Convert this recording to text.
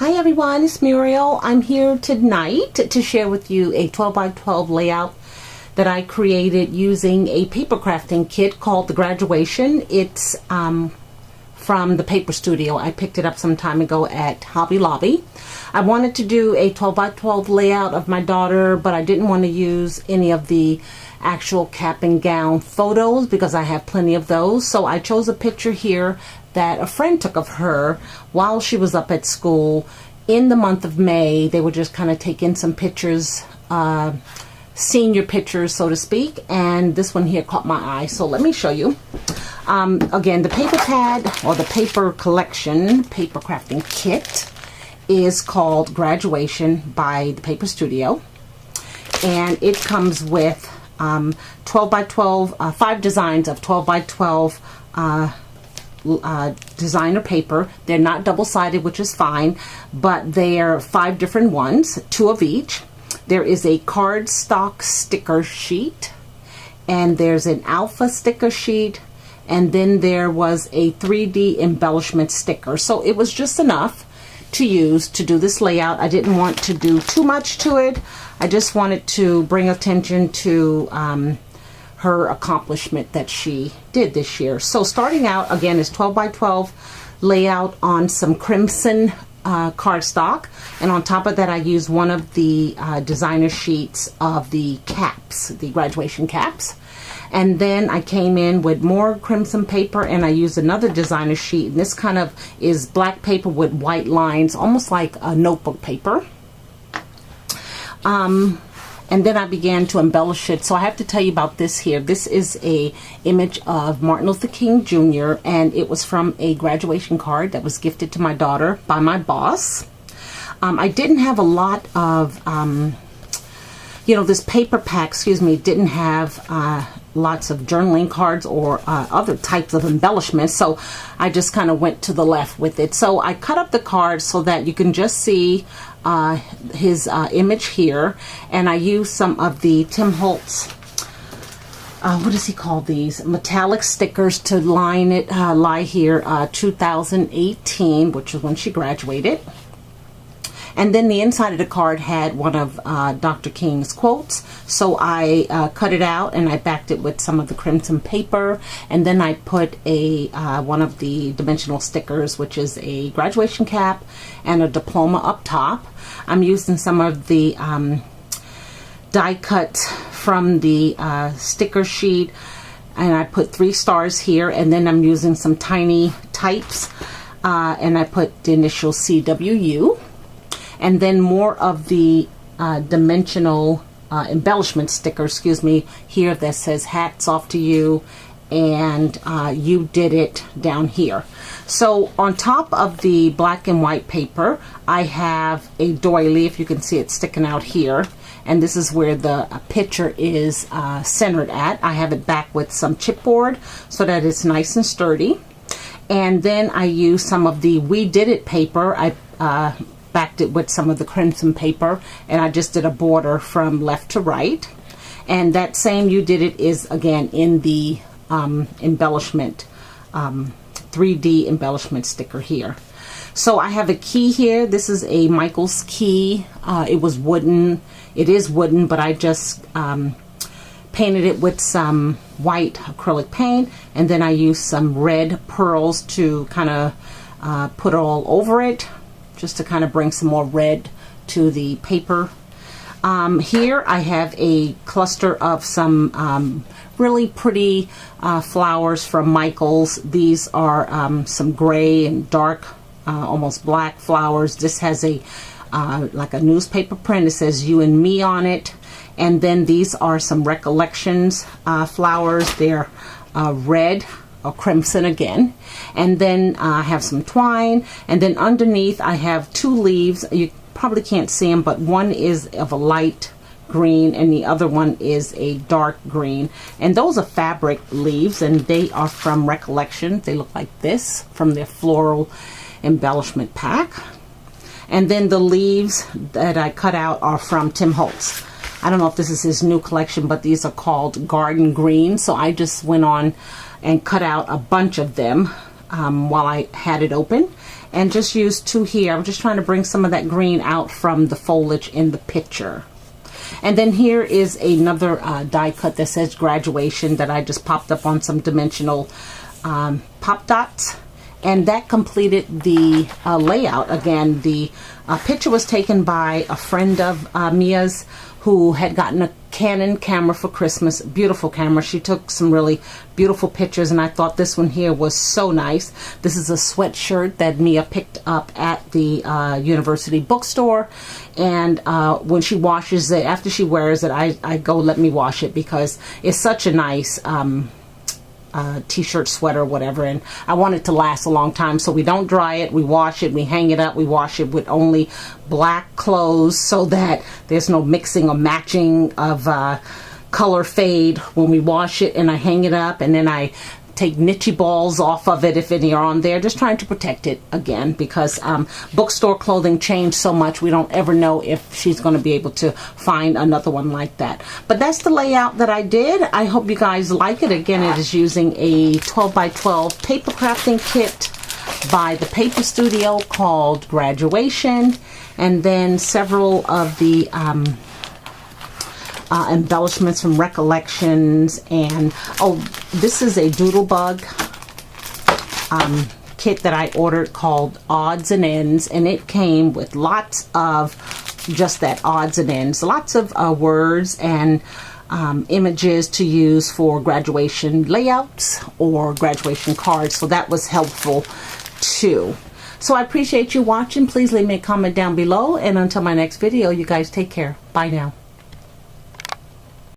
Hi everyone, it's Muriel. I'm here tonight to share with you a 12 by 12 layout that I created using a paper crafting kit called the Graduation. It's from the Paper Studio. I picked it up some time ago at Hobby Lobby. I wanted to do a 12 by 12 layout of my daughter, but I didn't want to use any of the actual cap and gown photos because I have plenty of those. So I chose a picture here that a friend took of her while she was up at school in the month of May. They were just kind of taking some pictures, senior pictures, so to speak, and this one here caught my eye. So let me show you. Again, the paper pad or the paper collection, paper crafting kit, is called Graduation by the Paper Studio, and it comes with 12 by 12, 5 designs of 12 by 12 designer paper. They're not double-sided, which is fine, but they're 5 different ones, 2 of each. There is a cardstock sticker sheet, and there's an alpha sticker sheet, and then there was a 3D embellishment sticker. So it was just enough to use to do this layout. I didn't want to do too much to it. I just wanted to bring attention to her accomplishment that she did this year. So starting out, again, is 12 by 12 layout on some crimson cardstock, and on top of that I used one of the designer sheets of the caps, the graduation caps. And then I came in with more crimson paper and I used another designer sheet, and this kind of is black paper with white lines, almost like a notebook paper. And then I began to embellish it. So I have to tell you about this here. This is a image of Martin Luther King Jr. and it was from a graduation card that was gifted to my daughter by my boss. I didn't have a lot of, this paper pack, didn't have lots of journaling cards or other types of embellishments, so I just kind of went to the left with it. So I cut up the card so that you can just see his image here, and I used some of the Tim Holtz, what does he call these, metallic stickers to line it, lie here, 2018, which is when she graduated. And then the inside of the card had one of Dr. King's quotes. So I cut it out and I backed it with some of the crimson paper. And then I put a one of the dimensional stickers, which is a graduation cap and a diploma up top. I'm using some of the die cuts from the sticker sheet. And I put 3 stars here. And then I'm using some tiny types. And I put the initial CWU. And then more of the dimensional embellishment sticker, here that says hats off to you, and you did it down here. So on top of the black and white paper, I have a doily, if you can see it sticking out here, and this is where the picture is centered at. I have it back with some chipboard so that it's nice and sturdy. And then I use some of the We Did It paper. I backed it with some of the crimson paper, and I just did a border from left to right. And that same You Did It is again in the embellishment 3D embellishment sticker here. So I have a key here. This is a Michael's key. It was wooden. It is wooden, but I just painted it with some white acrylic paint, and then I used some red pearls to kind of put all over it, just to kind of bring some more red to the paper. Here I have a cluster of some really pretty flowers from Michael's. These are some gray and dark, almost black flowers. This has a like a newspaper print. It says You and Me on it. And then these are some Recollections flowers. They're red or crimson again. And then I have some twine, and then underneath I have 2 leaves. You probably can't see them, but one is of a light green and the other one is a dark green, and those are fabric leaves, and they are from Recollection. They look like this from their floral embellishment pack. And then the leaves that I cut out are from Tim Holtz. I don't know if this is his new collection, but these are called Garden Green. So I just went on and cut out a bunch of them while I had it open. and just use 2 here. I'm just trying to bring some of that green out from the foliage in the picture. And then here is another die cut that says graduation that I just popped up on some dimensional pop dots. And that completed the layout. Again, the picture was taken by a friend of Mia's who had gotten a Canon camera for Christmas. Beautiful camera. She took some really beautiful pictures, and I thought this one here was so nice. This is a sweatshirt that Mia picked up at the university bookstore, and when she washes it, after she wears it, I go, let me wash it, because it's such a nice t-shirt, sweater, whatever, and I want it to last a long time. So we don't dry it, we wash it, we hang it up, we wash it with only black clothes so that there's no mixing or matching of color fade when we wash it. And I hang it up, and then I take niche balls off of it if any are on there, just trying to protect it again, because bookstore clothing changed so much, we don't ever know if she's going to be able to find another one like that. But that's the layout that I did. I hope you guys like it. Again, it is using a 12 by 12 paper crafting kit by the Paper Studio called Graduation, and then several of the embellishments from Recollections. And oh, this is a doodle bug kit that I ordered called Odds and Ends, and it came with lots of just that, odds and ends, lots of words and images to use for graduation layouts or graduation cards, so that was helpful too. So I appreciate you watching. Please leave me a comment down below, and until my next video, you guys take care. Bye now.